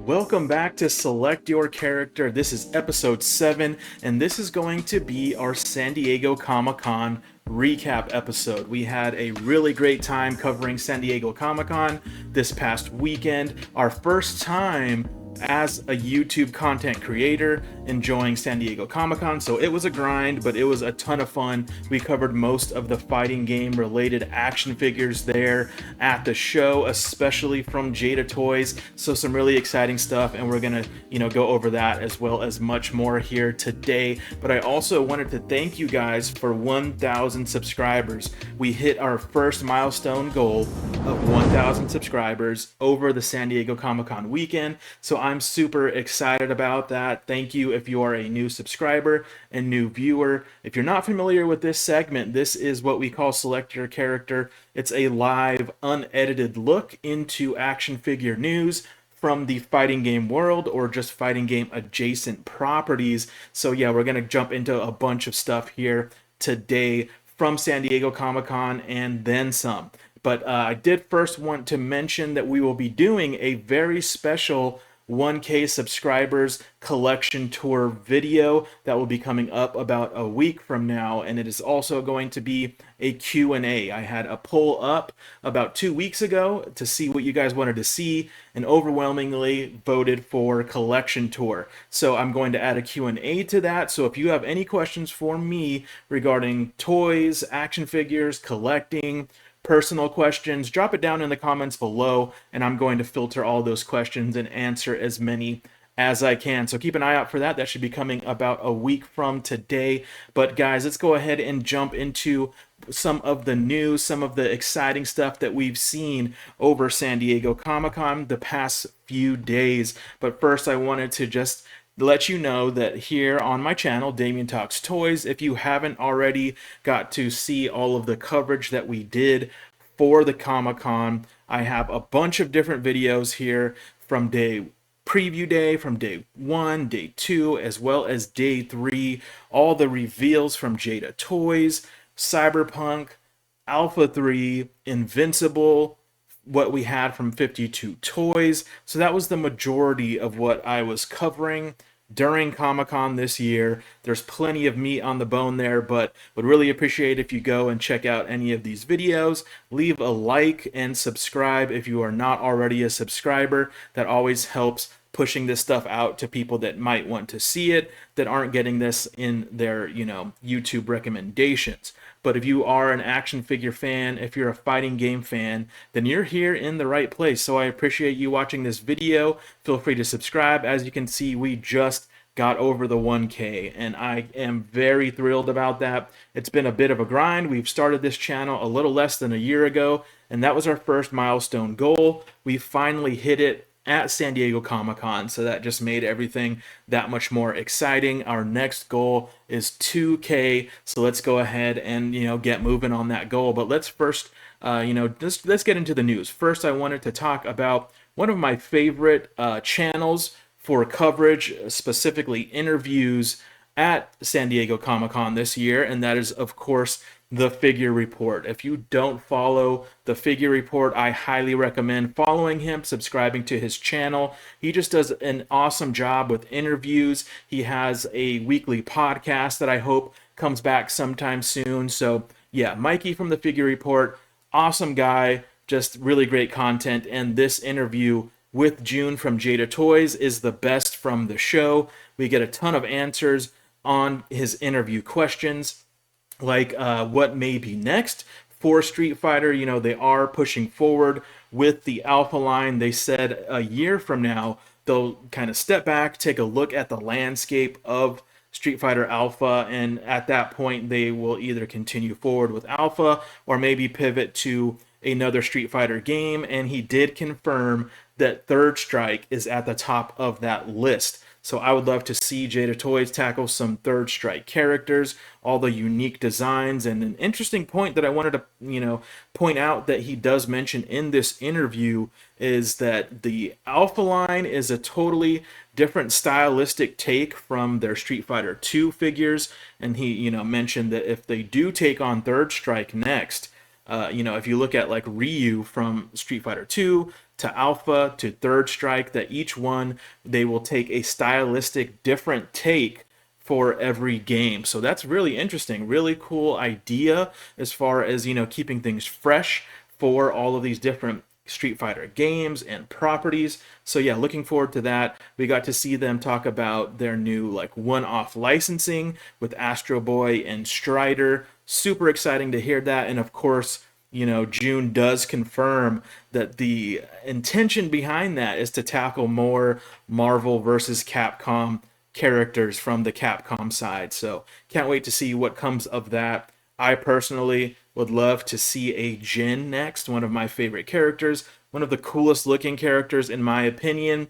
Welcome back to Select Your Character. This is episode 7, and this is going to be our San Diego Comic-Con recap episode. We had a really great time covering San Diego Comic-Con this past weekend. Our first time as a YouTube content creator enjoying San Diego Comic-Con, so it was a grind, but it was a ton of fun. We covered most of the fighting game related action figures there at the show, especially from Jada Toys, so some really exciting stuff, and we're gonna go over that as well as much more here today. But I also wanted to thank you guys for 1,000 subscribers. We hit our first milestone goal of 1,000 subscribers over the San Diego Comic-Con weekend, so I'm super excited about that. Thank you if you are a new subscriber and new viewer. If you're not familiar with this segment, this is what we call Select Your Character. It's a live, unedited look into action figure news from the fighting game world or just fighting game adjacent properties. So yeah, we're gonna jump into a bunch of stuff here today from San Diego Comic-Con and then some. But I did first want to mention that we will be doing a very special 1K subscribers collection tour video that will be coming up about a week from now, and it is also going to be a Q&A. I had a poll up about 2 weeks ago to see what you guys wanted to see, and overwhelmingly voted for collection tour. So I'm going to add a Q&A to that, so if you have any questions for me regarding toys, action figures, collecting, personal questions, drop it down in the comments below, and I'm going to filter all those questions and answer as many as I can. So keep an eye out for that. That should be coming about a week from today. But guys, let's go ahead and jump into some of the news, some of the exciting stuff that we've seen over San Diego Comic-Con the past few days. But first, I wanted to just let you know that here on my channel, Damien Talks Toys, if you haven't already got to see all of the coverage that we did for the Comic-Con, I have a bunch of different videos here from preview day, from day 1, day 2, as well as day 3, all the reveals from Jada Toys, Cyberpunk, Alpha 3, Invincible, what we had from 52 Toys. So that was the majority of what I was covering during Comic-Con this year. There's plenty of meat on the bone there, but would really appreciate if you go and check out any of these videos. Leave a like and subscribe if you are not already a subscriber. That always helps pushing this stuff out to people that might want to see it, that aren't getting this in their, YouTube recommendations. But if you are an action figure fan, if you're a fighting game fan, then you're here in the right place. So I appreciate you watching this video. Feel free to subscribe. As you can see, we just got over the 1K, and I am very thrilled about that. It's been a bit of a grind. We've started this channel a little less than a year ago, and that was our first milestone goal. We finally hit it at San Diego Comic-Con, so that just made everything that much more exciting. Our next goal is 2K, so let's go ahead and get moving on that goal. But let's first let's get into the news. First, I wanted to talk about one of my favorite channels for coverage, specifically interviews at San Diego Comic-Con this year, and that is, of course, The Figure Report. If you don't follow The Figure Report, I highly recommend following him, subscribing to his channel. He just does an awesome job with interviews. He has a weekly podcast that I hope comes back sometime soon. So yeah, Mikey from The Figure Report, awesome guy, just really great content. And this interview with June from Jada Toys is the best from the show. We get a ton of answers on his interview questions, like what may be next for Street Fighter. They are pushing forward with the Alpha line. They said a year from now, they'll kind of step back, take a look at the landscape of Street Fighter Alpha, and at that point, they will either continue forward with Alpha or maybe pivot to another Street Fighter game. And he did confirm that Third Strike is at the top of that list. So I would love to see Jada Toys tackle some Third Strike characters, all the unique designs. And an interesting point that I wanted to, point out that he does mention in this interview is that the Alpha line is a totally different stylistic take from their Street Fighter 2 figures. And he, mentioned that if they do take on Third Strike next, if you look at like Ryu from Street Fighter 2, to Alpha to Third Strike, that each one they will take a stylistic different take for every game. So that's really interesting, really cool idea as far as, keeping things fresh for all of these different Street Fighter games and properties. So yeah, looking forward to that. We got to see them talk about their new like one-off licensing with Astro Boy and Strider. Super exciting to hear that. And of course, June does confirm that the intention behind that is to tackle more Marvel versus Capcom characters from the Capcom side. So can't wait to see what comes of that. I personally would love to see a Jin next, one of my favorite characters, one of the coolest looking characters in my opinion,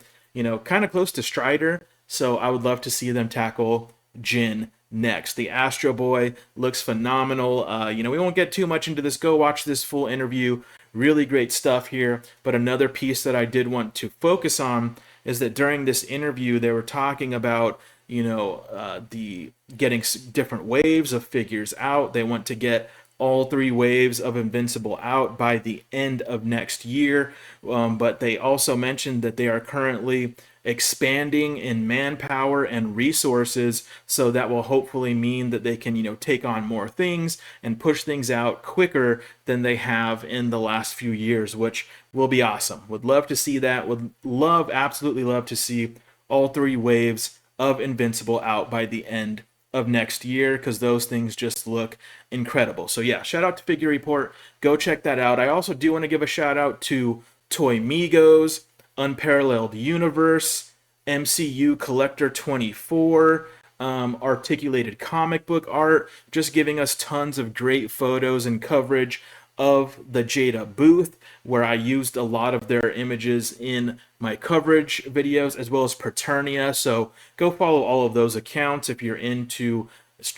kind of close to Strider. So I would love to see them tackle Jin next. The Astro Boy looks phenomenal. We won't get too much into this. Go watch this full interview. Really great stuff here. But another piece that I did want to focus on is that during this interview, they were talking about, the getting different waves of figures out. They want to get all 3 waves of Invincible out by the end of next year. But they also mentioned that they are currently expanding in manpower and resources, so that will hopefully mean that they can, take on more things and push things out quicker than they have in the last few years, which will be awesome. Would love to see that. Would love, absolutely love to see all 3 waves of Invincible out by the end of next year, because those things just look incredible. So yeah, shout out to Figure Report. Go check that out. I also do want to give a shout out to Toy Migos, Unparalleled Universe, MCU Collector 24, Articulated Comic Book Art, just giving us tons of great photos and coverage of the Jada booth, where I used a lot of their images in my coverage videos, as well as Paternia. So go follow all of those accounts if you're into,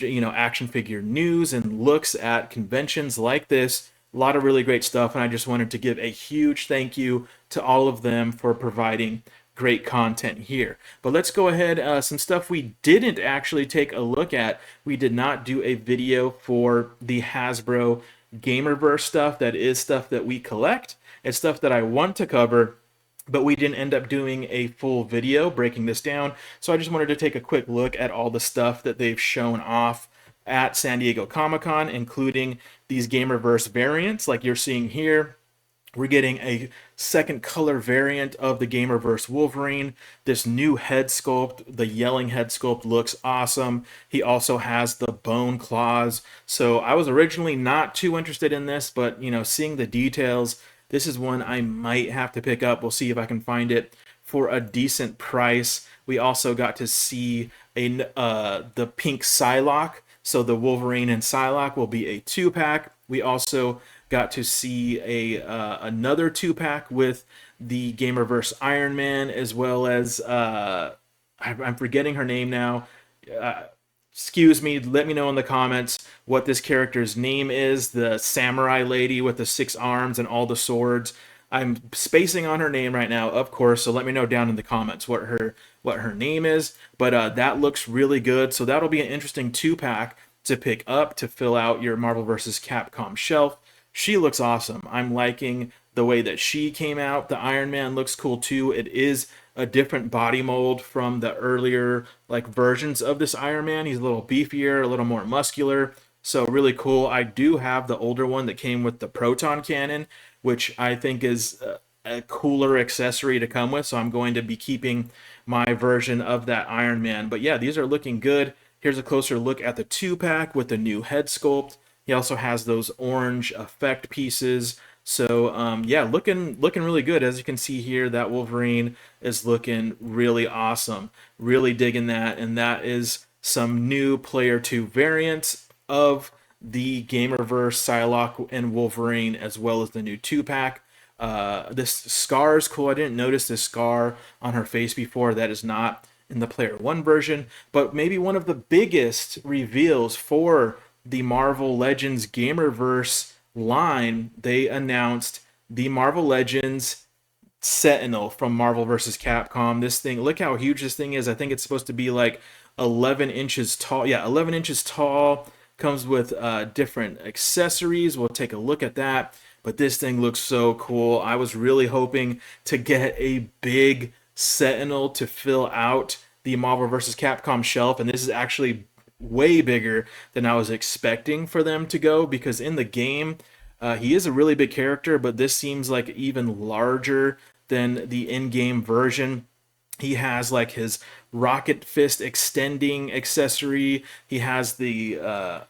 action figure news and looks at conventions like this. A lot of really great stuff, and I just wanted to give a huge thank you to all of them for providing great content here. But let's go ahead, some stuff we didn't actually take a look at. We did not do a video for the Hasbro Gamerverse stuff. That is stuff that we collect. It's stuff that I want to cover, but we didn't end up doing a full video breaking this down. So I just wanted to take a quick look at all the stuff that they've shown off at San Diego Comic-Con, including these Gamerverse variants like you're seeing here. We're getting a second color variant of the Gamerverse Wolverine. This new head sculpt, the yelling head sculpt, looks awesome. He also has the bone claws. So I was originally not too interested in this, but seeing the details, this is one I might have to pick up. We'll see if I can find it for a decent price. We also got to see the pink Psylocke. So the Wolverine and Psylocke will be a 2-pack. We also got to see another 2-pack with the Gamerverse Iron Man, as well as I'm forgetting her name now. Excuse me, let me know in the comments what this character's name is. The samurai lady with the 6 arms and all the swords. I'm spacing on her name right now, of course, so let me know down in the comments what her name is. But that looks really good, so that'll be an interesting 2-pack to pick up to fill out your Marvel vs. Capcom shelf. She looks awesome. I'm liking the way that she came out. The Iron Man looks cool too. It is a different body mold from the earlier versions of this Iron Man. He's a little beefier, a little more muscular. So really cool. I do have the older one that came with the proton cannon, which I think is a cooler accessory to come with. So I'm going to be keeping my version of that Iron Man. But yeah, these are looking good. Here's a closer look at the 2-pack with the new head sculpt. He also has those orange effect pieces. So yeah, looking really good. As you can see here, that Wolverine is looking really awesome. Really digging that. And that is some new Player 2 variants of the Gamerverse Psylocke and Wolverine, as well as the new 2-pack. This scar is cool. I didn't notice this scar on her face before. That is not in the Player 1 version. But maybe one of the biggest reveals for the Marvel Legends Gamerverse line, they announced the Marvel Legends Setinel from Marvel vs. Capcom. This thing, look how huge this thing is. I think it's supposed to be 11 inches tall. Yeah, 11 inches tall. Comes with different accessories. We'll take a look at that. but this thing looks so cool. I was really hoping to get a big Setinel to fill out the Marvel vs. Capcom shelf, and this is actually way bigger than I was expecting for them to go, because in the game, he is a really big character, but this seems like even larger than the in-game version. He has like his rocket fist extending accessory. He has the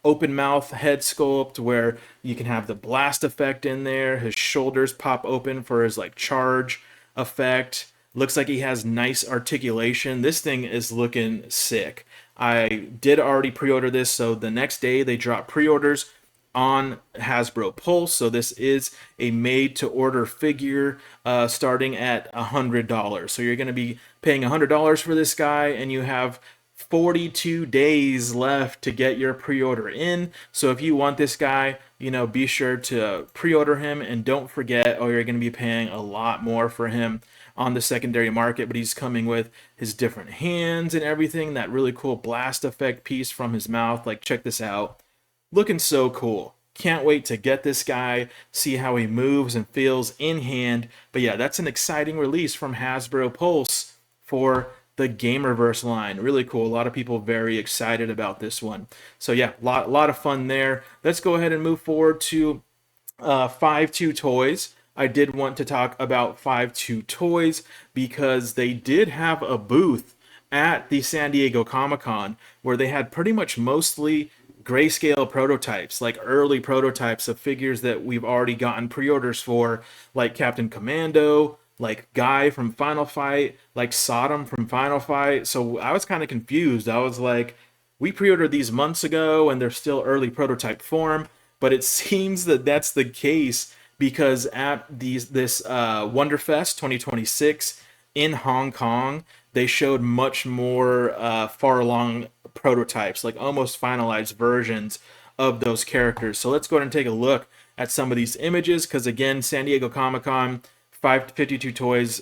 open mouth head sculpt where you can have the blast effect in there. His shoulders pop open for his like charge effect. Looks like he has nice articulation. This thing is looking sick. I did already pre-order this, so the next day they drop pre-orders on Hasbro Pulse. So this is a made-to-order figure starting at $100. So you're going to be paying $100 for this guy, and you have 42 days left to get your pre-order in. So if you want this guy, be sure to pre-order him, and don't forget, you're going to be paying a lot more for him on the secondary market, but he's coming with his different hands and everything, that really cool blast effect piece from his mouth. Like, check this out. Looking so cool. Can't wait to get this guy, see how he moves and feels in hand. But yeah, that's an exciting release from Hasbro Pulse for the Gamerverse line. Really cool. A lot of people very excited about this one. So yeah, lot of fun there. Let's go ahead and move forward to 5-2 Toys. I did want to talk about 5-2 Toys because they did have a booth at the San Diego Comic-Con where they had pretty much mostly grayscale prototypes, like early prototypes of figures that we've already gotten pre-orders for, like Captain Commando, like Guy from Final Fight, like Sodom from Final Fight. So I was kind of confused. I was like, we pre-ordered these months ago and they're still early prototype form, but it seems that that's the case because at this Wonderfest 2026 in Hong Kong, they showed much more far along prototypes, like almost finalized versions of those characters. So let's go ahead and take a look at some of these images, because again, San Diego Comic-Con 552 Toys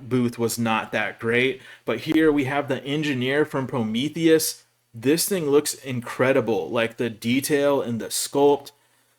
booth was not that great. But here we have the engineer from Prometheus. This thing looks incredible, like the detail and the sculpt,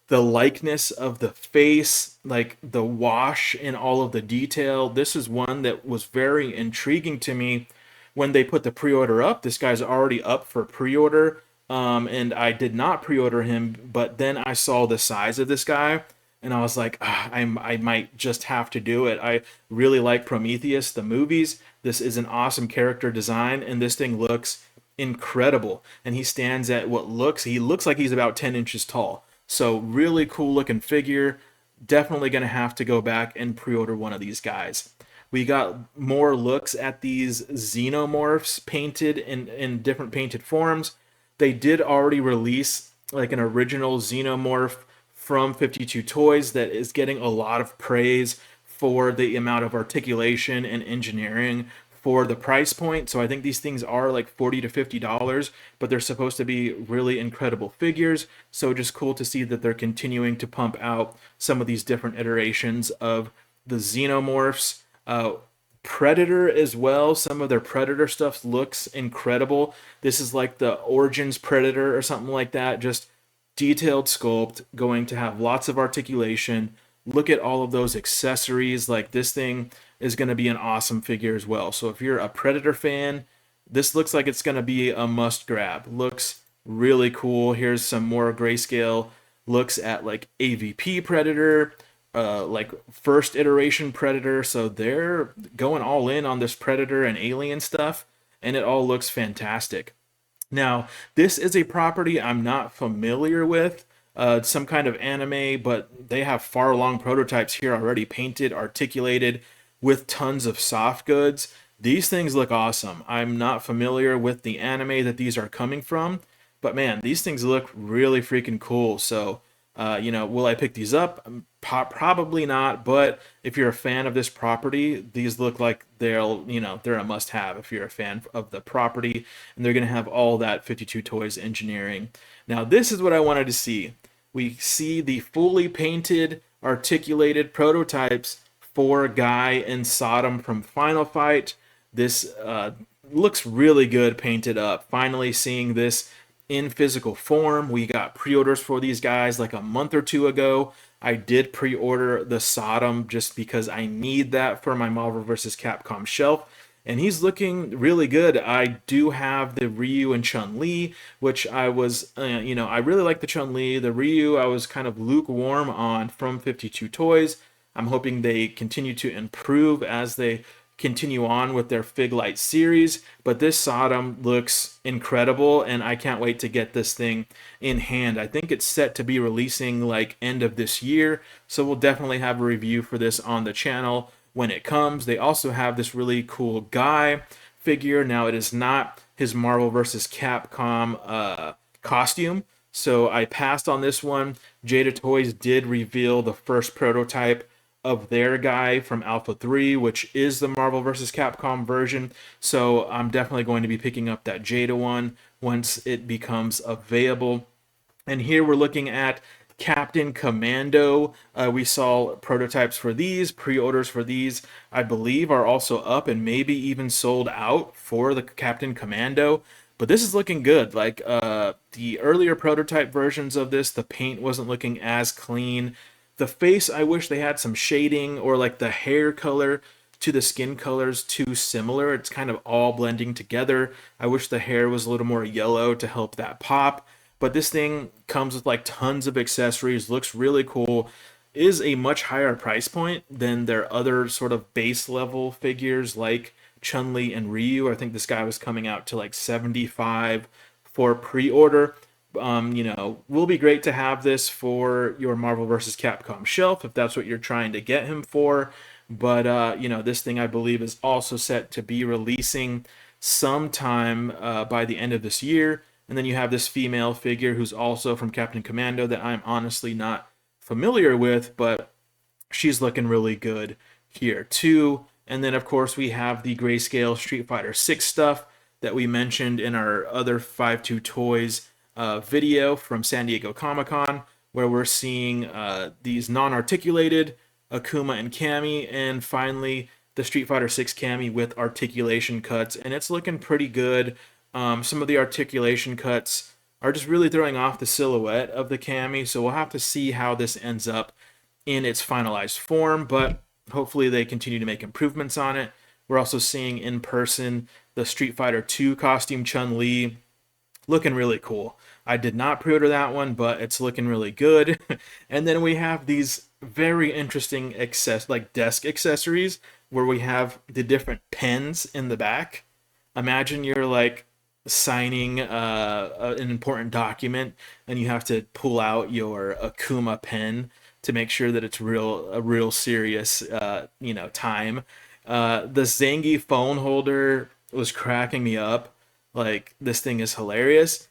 the likeness of the face, like the wash in all of the detail. This is one that was very intriguing to me when they put the pre-order up. This guy's already up for pre-order, and I did not pre-order him, but then I saw the size of this guy, and I was like, I might just have to do it. I really like Prometheus, the movies. This is an awesome character design, and this thing looks incredible. And he stands at he looks like he's about 10 inches tall. So really cool looking figure. Definitely going to have to go back and pre-order one of these guys. We got more looks at these xenomorphs painted in different painted forms. They did already release like an original xenomorph from 52 Toys that is getting a lot of praise for the amount of articulation and engineering for the price point. So I think these things are like $40 to $50, but they're supposed to be really incredible figures. So just cool to see that they're continuing to pump out some of these different iterations of the xenomorphs. Predator as well. Some of their Predator stuff looks incredible. This is like the Origins Predator or something like that. Just detailed sculpt, going to have lots of articulation. Look at all of those accessories. Like, this thing is going to be an awesome figure as well. So if you're a Predator fan, this looks like it's going to be a must grab. Looks really cool. Here's some more grayscale looks at like AVP Predator, like first iteration Predator. So they're going all in on this Predator and Alien stuff, and it all looks fantastic. Now, this is a property I'm not familiar with, some kind of anime, but they have far along prototypes here already painted, articulated, with tons of soft goods. These things look awesome. I'm not familiar with the anime that these are coming from, but man, these things look really freaking cool. So, will I pick these up? Probably not, but if you're a fan of this property, these look like they're a must-have if you're a fan of the property, and they're going to have all that 52 Toys engineering. Now, this is what I wanted to see. We see the fully painted, articulated prototypes for Guy and Sodom from Final Fight. This looks really good painted up. Finally seeing this in physical form. We got pre-orders for these guys like a month or two ago. I did pre-order the Sodom just because I need that for my Marvel vs. Capcom shelf. And he's looking really good. I do have the Ryu and Chun-Li, which I was, I really like the Chun-Li. The Ryu, I was kind of lukewarm on from 52 Toys. I'm hoping they continue to improve as they continue on with their Fig Light series, but this Sodom looks incredible and I can't wait to get this thing in hand. I think it's set to be releasing like end of this year, so we'll definitely have a review for this on the channel when it comes. They also have this really cool guy figure. Now it is not his Marvel vs. Capcom costume, so I passed on this one. Jada Toys did reveal the first prototype of their guy from Alpha 3, which is the Marvel vs. Capcom version. So I'm definitely going to be picking up that Jada one once it becomes available. And here we're looking at Captain Commando. We saw prototypes for these, pre-orders for these, I believe, are also up and maybe even sold out for the Captain Commando. But this is looking good. Like the earlier prototype versions of this, the paint wasn't looking as clean. The face, I wish they had some shading, or like the hair color to the skin colors too similar. It's kind of all blending together. I wish the hair was a little more yellow to help that pop. But this thing comes with like tons of accessories, looks really cool, is a much higher price point than their other sort of base level figures like Chun-Li and Ryu. I think this guy was coming out to like 75 for pre-order. Will be great to have this for your Marvel vs. Capcom shelf if that's what you're trying to get him for. But, this thing I believe is also set to be releasing sometime by the end of this year. And then you have this female figure who's also from Captain Commando that I'm honestly not familiar with, but she's looking really good here too. And then, of course, we have the Grayscale Street Fighter 6 stuff that we mentioned in our other 5-2 Toys video from San Diego Comic-Con, where we're seeing these non-articulated Akuma and Cammy, and finally the Street Fighter 6 Cammy with articulation cuts, and it's looking pretty good. Some of the articulation cuts are just really throwing off the silhouette of the Cammy, so we'll have to see how this ends up in its finalized form, but hopefully they continue to make improvements on it. We're also seeing in person the Street Fighter 2 costume Chun-Li, looking really cool. I did not pre-order that one, but it's looking really good. And then we have these very interesting desk accessories where we have the different pens in the back. Imagine you're like signing an important document and you have to pull out your Akuma pen to make sure that it's a real serious time. The Zangief phone holder was cracking me up. Like, this thing is hilarious.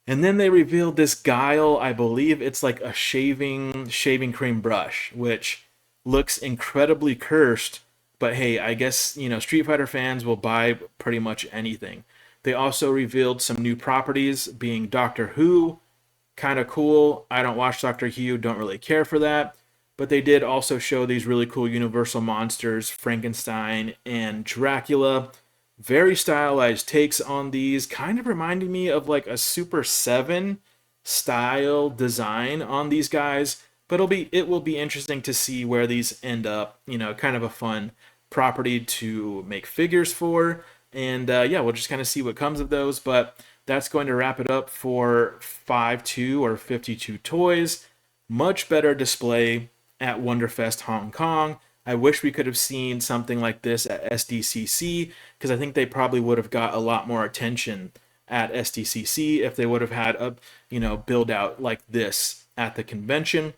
And then they revealed this Guile. I believe it's like a shaving cream brush, which looks incredibly cursed. But hey, I guess, Street Fighter fans will buy pretty much anything. They also revealed some new properties, being Doctor Who. Kind of cool. I don't watch Doctor Who, don't really care for that. But they did also show these really cool Universal monsters, Frankenstein and Dracula. Very stylized takes on these, kind of reminding me of like a Super 7 style design on these guys. But it will be interesting to see where these end up. Kind of a fun property to make figures for. And we'll just kind of see what comes of those. But that's going to wrap it up for 5-2 or 52 Toys. Much better display at Wonderfest Hong Kong. I wish we could have seen something like this at SDCC, because I think they probably would have got a lot more attention at SDCC if they would have had a build out like this at the convention.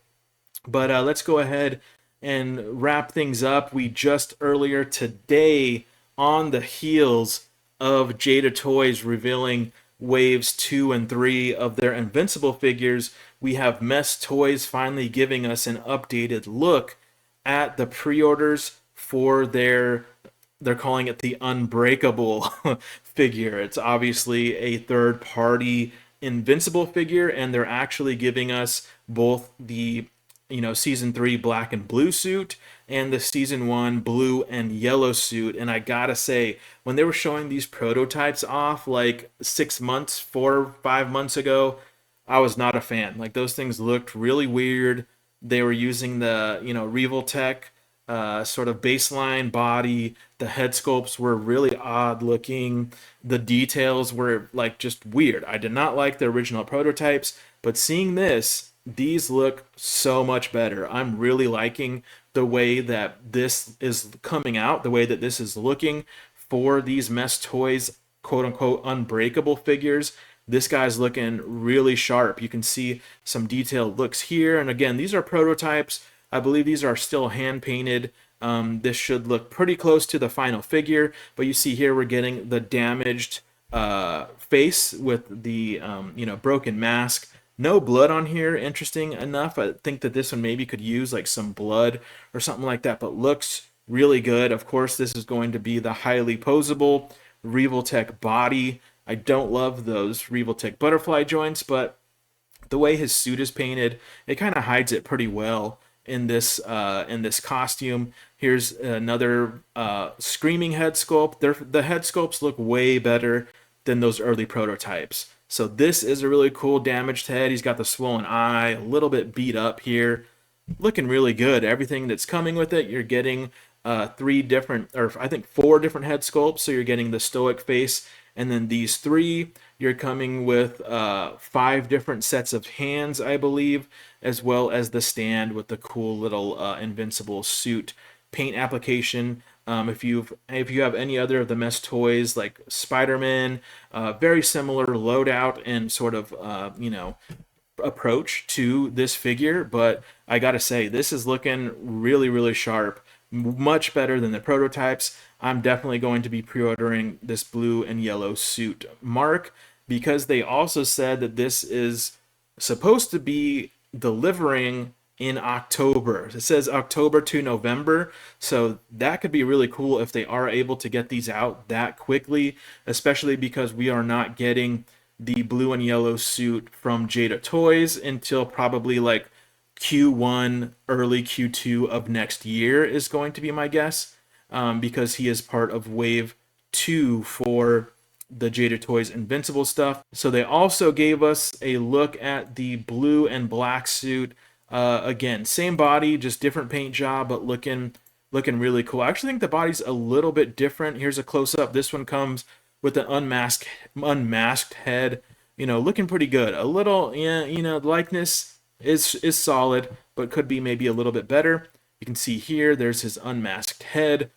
But let's go ahead and wrap things up. We just earlier today, on the heels of Jada Toys revealing waves 2 and 3 of their Invincible figures, we have Mess Toys finally giving us an updated look at the pre-orders for they're calling it the Unbreakable figure. It's obviously a third-party Invincible figure, and they're actually giving us both the season 3 black and blue suit and the season 1 blue and yellow suit. And I gotta say, when they were showing these prototypes off like 4 or 5 months ago, I was not a fan. Like, those things looked really weird. they were using the, Revoltech sort of baseline body. The head sculpts were really odd looking. The details were like just weird. I did not like the original prototypes, but seeing this, these look so much better. I'm really liking the way that this is coming out, the way that this is looking for these Mess Toys quote unquote unbreakable figures. This guy's looking really sharp. You can see some detailed looks here. And again, these are prototypes. I believe these are still hand painted. This should look pretty close to the final figure, but you see here we're getting the damaged face with the broken mask. No blood on here, interesting enough. I think that this one maybe could use like some blood or something like that, but looks really good. Of course, this is going to be the highly posable Revoltech body. I don't love those Revoltech butterfly joints, but the way his suit is painted, it kind of hides it pretty well in this costume. Here's another screaming head sculpt. The head sculpts look way better than those early prototypes. So this is a really cool damaged head. He's got the swollen eye, a little bit beat up here. Looking really good. Everything that's coming with it, you're getting three different, or I think four different head sculpts. So you're getting the stoic face, and then these three, you're coming with five different sets of hands, I believe, as well as the stand with the cool little Invincible suit paint application. If you have any other of the Mess Toys like Spider-Man, very similar loadout and sort of approach to this figure, but I gotta say this is looking really, really sharp, much better than the prototypes. I'm definitely going to be pre-ordering this blue and yellow suit Mark, because they also said that this is supposed to be delivering in October. It says October to November, so that could be really cool if they are able to get these out that quickly, especially because we are not getting the blue and yellow suit from Jada Toys until probably like Q1, early Q2 of next year is going to be my guess, because he is part of Wave 2 for the Jada Toys Invincible stuff. So they also gave us a look at the blue and black suit. Again, same body, just different paint job, but looking really cool. I actually think the body's a little bit different. Here's a close-up. This one comes with an unmasked head. Looking pretty good. A little, yeah, the likeness is solid, but could be maybe a little bit better. You can see here, there's his unmasked head.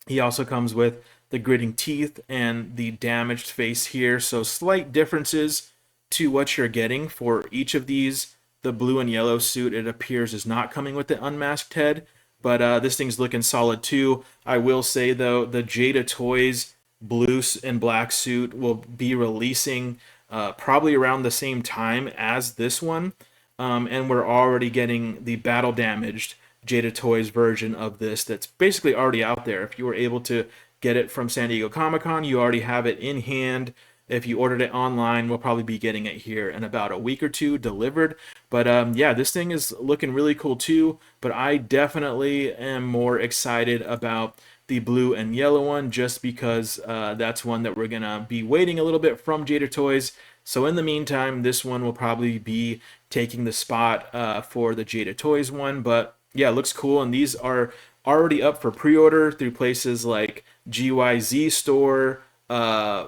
He also comes with the gritting teeth and the damaged face here. So slight differences to what you're getting for each of these. The blue and yellow suit, it appears, is not coming with the unmasked head, but this thing's looking solid too. I will say though, the Jada Toys blue and black suit will be releasing probably around the same time as this one, and we're already getting the battle damaged Jada Toys version of this that's basically already out there. If you were able to get it from San Diego Comic-Con, you already have it in hand. If you ordered it online, we'll probably be getting it here in about a week or two delivered. But yeah, this thing is looking really cool too. But I definitely am more excited about the blue and yellow one, just because that's one that we're gonna be waiting a little bit from Jada Toys. So in the meantime, this one will probably be taking the spot for the Jada Toys one. But yeah, it looks cool, and these are already up for pre-order through places like GYZ Store,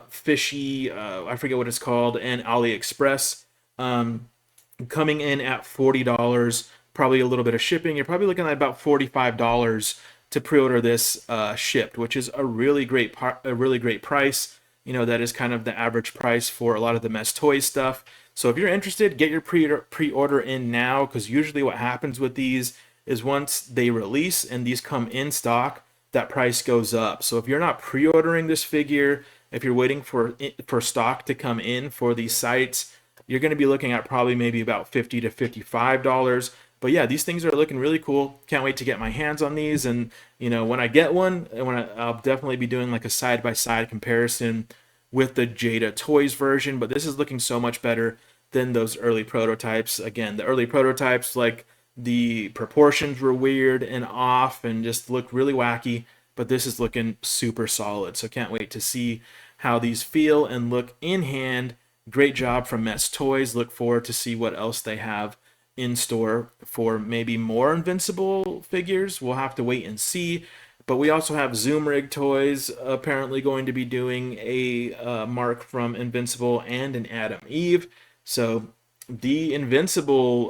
Fishy, I forget what it's called, and AliExpress, coming in at $40, probably a little bit of shipping. You're probably looking at about $45 to pre-order this shipped, which is a really great price. That is kind of the average price for a lot of the Mess Toys stuff. So if you're interested, get your pre-order in now, because usually what happens with these is once they release and these come in stock, that price goes up. So if you're not pre-ordering this figure, if you're waiting for stock to come in for these sites, you're going to be looking at probably maybe about $50 to $55. But yeah, these things are looking really cool. Can't wait to get my hands on these. And when I get one, I'll definitely be doing like a side-by-side comparison with the Jada Toys version. But this is looking so much better than those early prototypes. Again, the early prototypes, like, the proportions were weird and off and just looked really wacky, but this is looking super solid. So can't wait to see how these feel and look in hand. Great job from Mess Toys. Look forward to see what else they have in store for maybe more Invincible figures. We'll have to wait and see. But we also have Zoom Rig Toys apparently going to be doing a Mark from Invincible and an Adam Eve. So the Invincible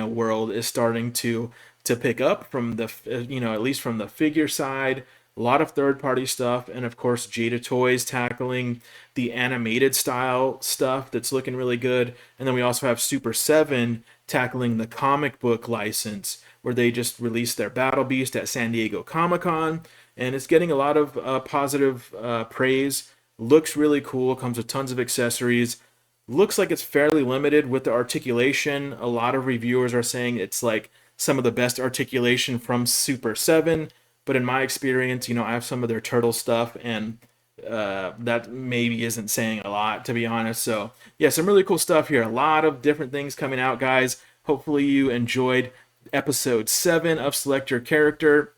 world is starting to pick up from the at least from the figure side. A lot of third-party stuff, and of course Jada Toys tackling the animated style stuff that's looking really good. And then we also have Super 7 tackling the comic book license, where they just released their Battle Beast at San Diego Comic-Con, and it's getting a lot of positive praise. Looks really cool, comes with tons of accessories. Looks like it's fairly limited with the articulation. A lot of reviewers are saying it's like some of the best articulation from Super 7. But in my experience, I have some of their turtle stuff, and that maybe isn't saying a lot, to be honest. So yeah, some really cool stuff here. A lot of different things coming out, guys. Hopefully you enjoyed episode 7 of Select Your Character.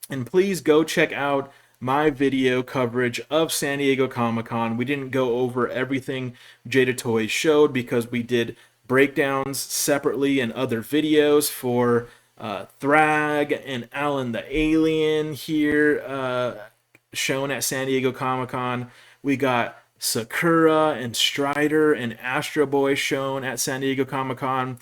And please go check out my video coverage of San Diego Comic-Con. We didn't go over everything Jada Toys showed because we did breakdowns separately and other videos for Thrag and Alan the Alien here shown at San Diego Comic-Con. We got Sakura and Strider and Astro Boy shown at San Diego Comic-Con.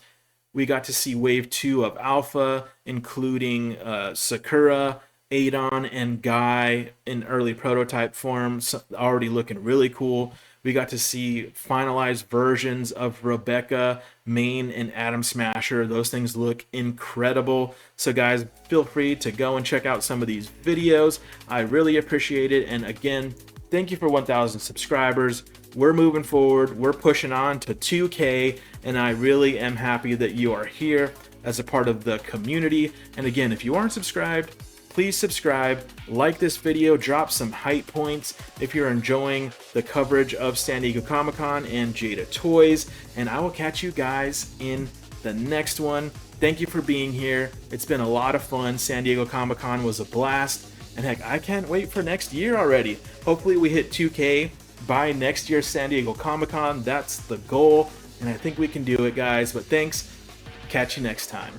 We got to see Wave 2 of Alpha, including Sakura, Adon, and Guy in early prototype form, already looking really cool. We got to see finalized versions of Rebecca, Main, and Atom Smasher. Those things look incredible. So guys, feel free to go and check out some of these videos. I really appreciate it. And again, thank you for 1,000 subscribers. We're moving forward. We're pushing on to 2K, and I really am happy that you are here as a part of the community. And again, if you aren't subscribed, please subscribe, like this video, drop some hype points if you're enjoying the coverage of San Diego Comic-Con and Jada Toys, and I will catch you guys in the next one. Thank you for being here. It's been a lot of fun. San Diego Comic-Con was a blast, and heck, I can't wait for next year already. Hopefully we hit 2K by next year's San Diego Comic-Con. That's the goal, and I think we can do it, guys. But thanks. Catch you next time.